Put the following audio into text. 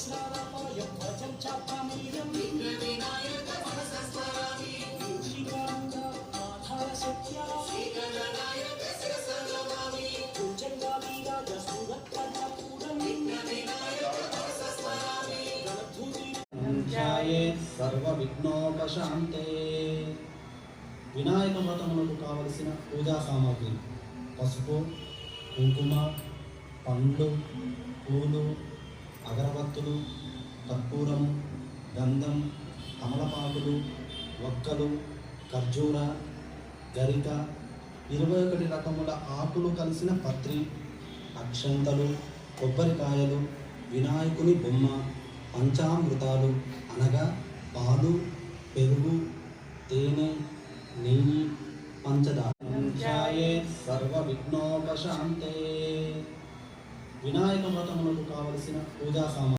సహస్రారాయ ధ్వజం చాప్తామీయం విఘ్నవినాయక మనసస్మరామి మూషికారూఢ ఆధార సత్య శ్రీగణనాయక శిరసా నమామి భుజంగావీరాజ సూరత్కర్ణపూరం విఘ్నవినాయక మనసస్మరామి గణధూతి ధ్యాయేత్ సర్వ విఘ్నోపశాంతే. వినాయక వ్రతములకు కావలసిన పూజా సామాగ్రి: పసుపు, కుంకుమ, పండ్లు, పూలు, అగరబత్తులు, కర్పూరము, గంధం, కమలపాకులు, వక్కలు, ఖర్జూర, గరిక, 21 రకముల ఆకులు కలిసిన పత్రి, అక్షంతలు, కొబ్బరికాయలు, వినాయకుని బొమ్మ, పంచామృతాలు అనగా పాలు, పెరుగు, తేనె, నెయ్యి, పంచదార. సర్వ విఘ్నోపశాంతే. వినాయక వ్రతములకు కావలసిన పూజా సామాగ్రి: